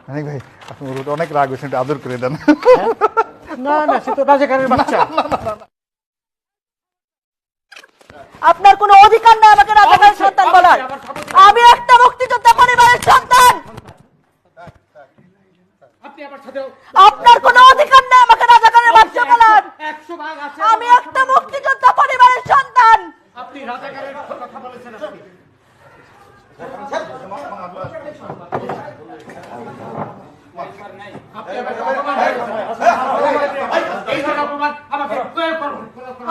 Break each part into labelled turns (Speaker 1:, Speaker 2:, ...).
Speaker 1: মানিক ভাই আপনি ওর উপর অনেক রাগ হয়েছেন, একটু আদর করে দেন।
Speaker 2: না না, সে তো রাজাকারের বাচ্চা।
Speaker 3: আপনার কোনো অধিকার নেই আমাকে রাজাকারের সন্তান বলার। আমি একটা মুক্তিযোদ্ধা পরিবারের সন্তান।
Speaker 2: আপনি আমার সাথে
Speaker 3: আপনার কোনো অধিকার নেই আমাকে রাজাকারের বাচ্চা বলার।
Speaker 2: 100 ভাগ আছে।
Speaker 3: আমি একটা মুক্তিযোদ্ধা পরিবারের সন্তান।
Speaker 2: আপনি রাজাকারের কথা বলেছেন। আপনি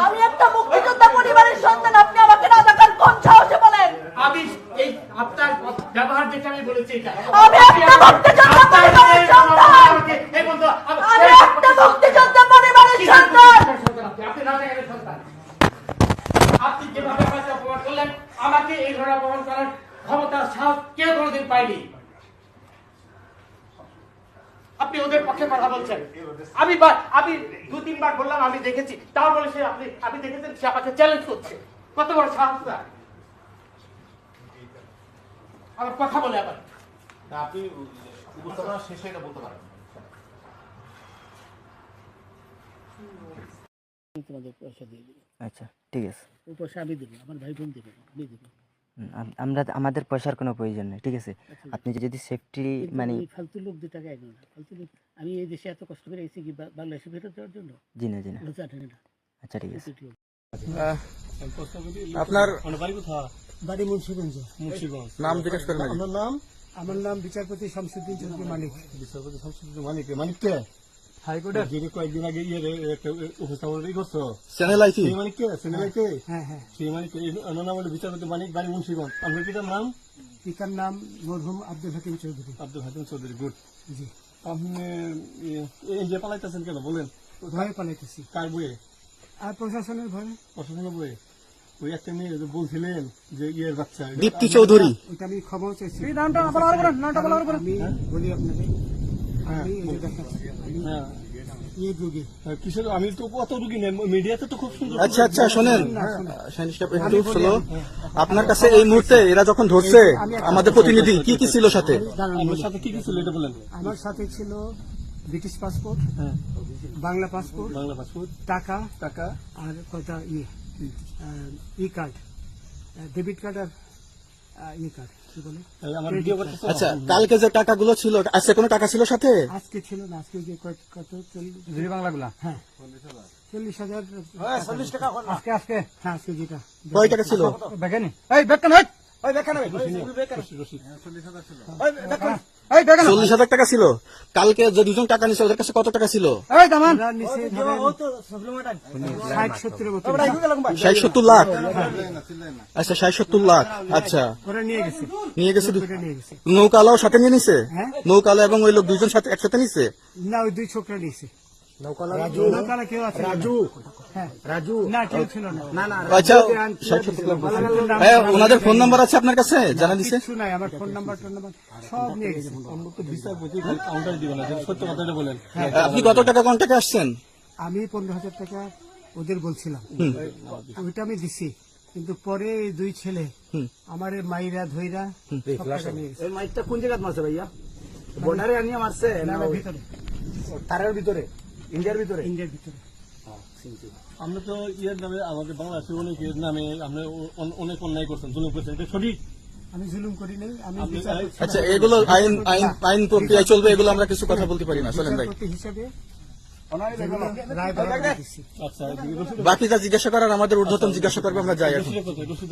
Speaker 3: আমি একটা মুক্তিযোদ্ধা পরিবারের সন্তান, আপনি আমাকে রাজাকার কোন সাহসে বলেন?
Speaker 2: আমি এই আপনার ব্যবহার যেটা আমি বলেছি এটা।
Speaker 3: আমি একটা মুক্তিযোদ্ধা পরিবারের সন্তান।
Speaker 2: এই বন্ধু
Speaker 3: আমি একটা মুক্তিযোদ্ধা পরিবারের সন্তান।
Speaker 2: আপনি রাজাকারের সন্তান। আপনি যেভাবে আমাকে অপমান করলেন, আমাকে এই ধরনের অপমান করার ক্ষমতা সাহস কেউ কোনোদিন পায়নি। আপনি ওদের পক্ষে কথা বলছেন। আমি 2-3 বার বললাম আমি দেখেছি, তাও বলে সে আপনি দেখেছেন, সে আমাকে চ্যালেঞ্জ করছে। কত বড় সাহস তার! আমার কথা বলে আবার
Speaker 4: আপনি উপস্থাপনা শেষে এটা বলতে পারেন।
Speaker 2: তোমাদের পয়সা দিয়ে দেবো।
Speaker 5: আচ্ছা ঠিক আছে।
Speaker 2: ও পয়সা আমি দেবো, আমার ভাই বোন দেবে, আমি দেবো।
Speaker 5: আমরা আমাদের পয়সার কোনো প্রয়োজন নেই, ঠিক আছে? আপনি যদি সেফটি মানে
Speaker 2: ফালতু লোক 2 টাকা একজন ফালতু লোক। আমি এই দেশে এত কষ্ট করে এসেছি কি বাংলাদেশে ফেরত দেওয়ার জন্য?
Speaker 5: জি না জি না।
Speaker 2: জানেন না।
Speaker 5: আচ্ছা ঠিক আছে।
Speaker 1: আপনার
Speaker 2: বাড়ি কোথায়?
Speaker 6: বাড়ি মুন্সিগঞ্জ।
Speaker 2: মুন্সিগঞ্জ।
Speaker 1: নাম জিজ্ঞেস করেন নাকি?
Speaker 6: আমার নাম? আমার নাম বিচারপতি শামসুদ্দিন চৌধুরী মানিক।
Speaker 4: বিচারপতি শামসুদ্দিন মানিক। মানিক কে?
Speaker 6: হাইকোর্টের।
Speaker 4: যিনি কয়েকদিন আগে একটা উপস্থাপনা করছো।
Speaker 1: চ্যানেল আইছি।
Speaker 4: সেই মানিক কে? চ্যানেল কে?
Speaker 6: হ্যাঁ হ্যাঁ।
Speaker 4: সেই মানিক নাম হলো বিচারপতি মানিক, বাড়ি মুন্সিগঞ্জ। আপনার পিতার নাম?
Speaker 6: পিতার নাম মরহুম আব্দুল হাকিম চৌধুরী।
Speaker 4: আব্দুল হাকিম চৌধুরী। গুড।
Speaker 6: জি।
Speaker 4: আপনি এই যে পালাইতেছেন কেন বলেন?
Speaker 6: ভয়ে পালাইতেছি।
Speaker 4: কার বইয়ে?
Speaker 6: আর প্রশাসনের ভয়ে।
Speaker 4: প্রশাসনের বইয়ে? ওই একটা মেয়ে যে বলছিলেন যে ইয়ের বাচ্চা
Speaker 1: দীপ্তি চৌধুরী।
Speaker 6: ওইটা আমি খবর চাইছি।
Speaker 2: নামটা বলো।
Speaker 6: আমি বলি আপনাকে, আমি এই যে দেখাচ্ছি, আমি
Speaker 4: হ্যাঁ
Speaker 6: ইয়ে রোগী।
Speaker 4: কিসের? আমি তো অত রুগী নেই, মিডিয়াতে তো খুব সুন্দর।
Speaker 1: আচ্ছা আচ্ছা শোনেন একটু স্লো। আপনার কাছে এই মুহূর্তে এরা যখন ধরছে আমাদের প্রতিনিধি কি কি ছিল সাথে?
Speaker 4: আমার সাথে কি কি ছিল এটা বলেন।
Speaker 6: আমার সাথে ছিল ব্রিটিশ পাসপোর্ট,
Speaker 4: হ্যাঁ,
Speaker 6: বাংলা পাসপোর্ট,
Speaker 4: বাংলা পাসপোর্ট,
Speaker 6: টাকা
Speaker 4: টাকা,
Speaker 6: আর কটা ই কার্ড, ডেবিট কার্ড আর ই কার্ড, কি বলে?
Speaker 4: আমার ভিডিও করতে।
Speaker 1: আচ্ছা কালকে যে টাকাগুলো ছিল, আজকে কোনো টাকা ছিল সাথে?
Speaker 6: আজকে ছিল না, আজকে যে কত
Speaker 2: 2 বাংলাগুলা।
Speaker 6: হ্যাঁ 40,000
Speaker 2: 40 টাকা আজকে আজকে।
Speaker 6: হ্যাঁ আজকে যেটা
Speaker 1: কয় টাকা ছিল?
Speaker 2: বেকানি এই বেকানি ওই বেকানি এই বেকানি
Speaker 1: 40,000 টাকা ছিল। কালকে যে দুজন টাকা নিছে ওদের কাছে কত টাকা ছিল?
Speaker 2: এই দামান
Speaker 6: আমরা নিচে ধরেন 60-70 মতো
Speaker 1: 60-70 লাখ। আচ্ছা 60-70 লাখ। আচ্ছা
Speaker 6: করে নিয়ে গেছে,
Speaker 1: নিয়ে গেছে।
Speaker 6: করে নিয়ে গেছে।
Speaker 1: নৌকালাও সাথে নিয়ে নিছে?
Speaker 6: হ্যাঁ।
Speaker 1: নৌকালা এবং ওই লোক দুইজন সাথে একসাথে নিছে?
Speaker 6: না ওই 2 ছোকরা নিয়েছে। নৌকালা কেউ আছে? হ্যাঁ রাজু। না কেউ ছিল না।
Speaker 1: আচ্ছা 60-70 লাখ। হ্যাঁ ওনাদের ফোন নাম্বার আছে আপনার কাছে? জানা দিছে?
Speaker 6: কিছু নাই, আমার ফোন নাম্বার সব নিয়ে গেছে।
Speaker 4: আমরা তো বিচারপতি কাউন্টার দিবেন না, সত্য কথাটা বলেন।
Speaker 1: আপনি কত টাকা কন্ট্যাক্টে আসছেন?
Speaker 6: আমি 15,000 টাকা ওদের বলছিলাম, ওইটা আমি দিছি। কিন্তু পরে এই 2 ছেলে আমার মাইরা ধইরা সব টাকা নিয়ে গেছে।
Speaker 2: এই মাইকটা কোন জায়গায় মারছে ভাইয়া? বর্ডারে আনিয়ে মারছে না
Speaker 6: না, ভিতরে,
Speaker 2: তারের ভিতরে, ইন্ডিয়ার ভিতরে?
Speaker 6: ইন্ডিয়ার ভিতরে।
Speaker 4: আমরা তো ইয়ের নামে আমাদের বাংলাদেশের অনেকের নামে আপনি অনেক অন্যায় করছেন, জুলুম করছেন, এটা সঠিক?
Speaker 6: আমি জুলুম করি নাই, আমি
Speaker 4: আপনি-
Speaker 6: বিচারপতি
Speaker 1: আচ্ছা এগুলো আইন আইন আইন প্রক্রিয়ায় চলবে, এগুলো আমরা কিছু কথা বলতে পারি না। চলেন ভাই,
Speaker 6: বিচারপতি হিসাবে যেগুলো রায় বরাবর দিছি।
Speaker 4: আচ্ছা
Speaker 1: বাকি যা জিজ্ঞাসা করার আমাদের ঊর্ধ্বতন জিজ্ঞাসা করবে, আমরা যাই এখন।
Speaker 4: রসিদ